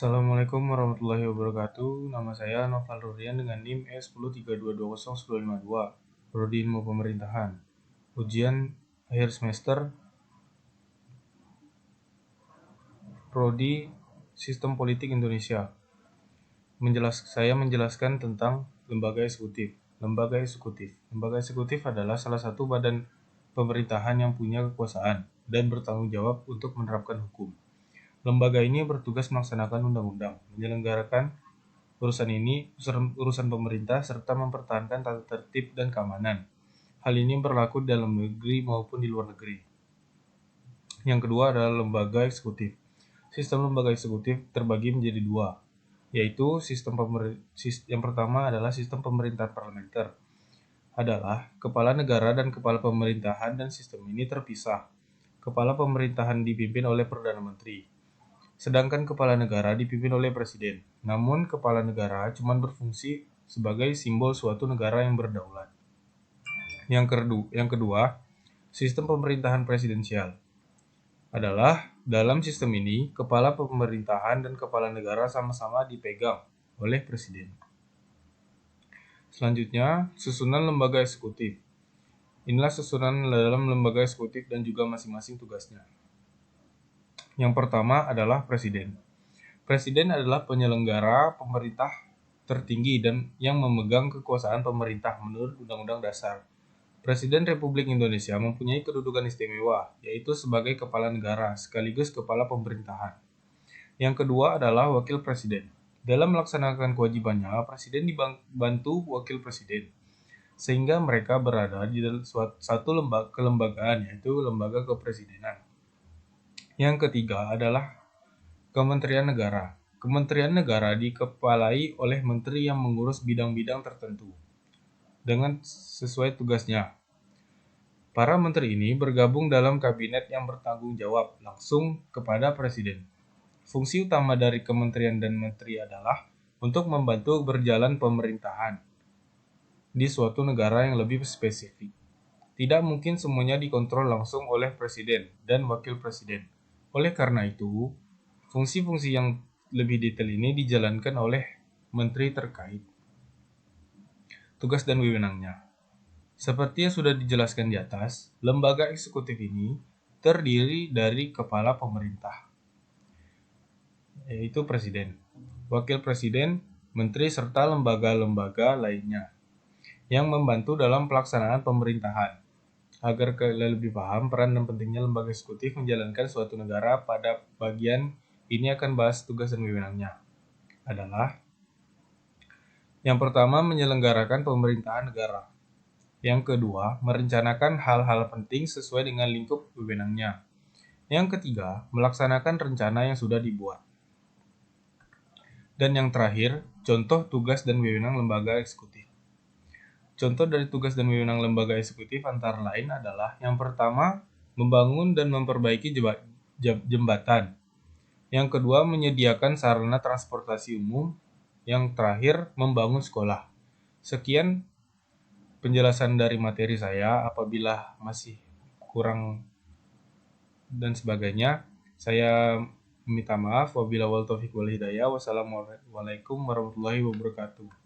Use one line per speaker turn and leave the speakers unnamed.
Assalamualaikum warahmatullahi wabarakatuh. Nama saya Noval Rurian dengan NIM E1032201052, Prodi Ilmu Pemerintahan. Ujian akhir semester Prodi Sistem Politik Indonesia. Saya menjelaskan tentang lembaga eksekutif. Lembaga eksekutif adalah salah satu badan pemerintahan yang punya kekuasaan dan bertanggung jawab untuk menerapkan hukum. Lembaga ini bertugas melaksanakan undang-undang, menyelenggarakan urusan pemerintah, serta mempertahankan tata tertib dan keamanan. Hal ini berlaku di dalam negeri maupun di luar negeri. Yang kedua adalah lembaga eksekutif. Sistem lembaga eksekutif terbagi menjadi dua, yaitu yang pertama adalah sistem pemerintahan parlementer. Adalah kepala negara dan kepala pemerintahan, dan sistem ini terpisah. Kepala pemerintahan dipimpin oleh Perdana Menteri, sedangkan kepala negara dipimpin oleh presiden. Namun, kepala negara cuma berfungsi sebagai simbol suatu negara yang berdaulat. Yang kedua, sistem pemerintahan presidensial. Adalah dalam sistem ini, kepala pemerintahan dan kepala negara sama-sama dipegang oleh presiden. Selanjutnya, susunan lembaga eksekutif. Inilah susunan dalam lembaga eksekutif dan juga masing-masing tugasnya. Yang pertama adalah presiden. Presiden adalah penyelenggara pemerintah tertinggi dan yang memegang kekuasaan pemerintah menurut Undang-Undang Dasar. Presiden Republik Indonesia mempunyai kedudukan istimewa, yaitu sebagai kepala negara sekaligus kepala pemerintahan. Yang kedua adalah wakil presiden. Dalam melaksanakan kewajibannya, presiden dibantu wakil presiden, sehingga mereka berada di dalam satu kelembagaan, yaitu lembaga kepresidenan. Yang ketiga adalah Kementerian Negara. Kementerian Negara dikepalai oleh menteri yang mengurus bidang-bidang tertentu dengan sesuai tugasnya. Para menteri ini bergabung dalam kabinet yang bertanggung jawab langsung kepada presiden. Fungsi utama dari kementerian dan menteri adalah untuk membantu berjalan pemerintahan di suatu negara yang lebih spesifik. Tidak mungkin semuanya dikontrol langsung oleh presiden dan wakil presiden. Oleh karena itu, fungsi-fungsi yang lebih detail ini dijalankan oleh menteri terkait. Tugas dan wewenangnya. Seperti yang sudah dijelaskan di atas, lembaga eksekutif ini terdiri dari kepala pemerintah, yaitu presiden, wakil presiden, menteri, serta lembaga-lembaga lainnya yang membantu dalam pelaksanaan pemerintahan. Agar kalian lebih paham peran dan pentingnya lembaga eksekutif menjalankan suatu negara, pada bagian ini akan bahas tugas dan wewenangnya. Adalah yang pertama, menyelenggarakan pemerintahan negara. Yang kedua, merencanakan hal-hal penting sesuai dengan lingkup wewenangnya. Yang ketiga, melaksanakan rencana yang sudah dibuat. Dan yang terakhir, contoh tugas dan wewenang lembaga eksekutif. Contoh dari tugas dan wewenang lembaga eksekutif antara lain adalah yang pertama, membangun dan memperbaiki jembatan. Yang kedua, menyediakan sarana transportasi umum. Yang terakhir, membangun sekolah. Sekian penjelasan dari materi saya. Apabila masih kurang dan sebagainya, saya minta maaf. Wabillahi taufiq wal hidayah. Wassalamualaikum warahmatullahi wabarakatuh.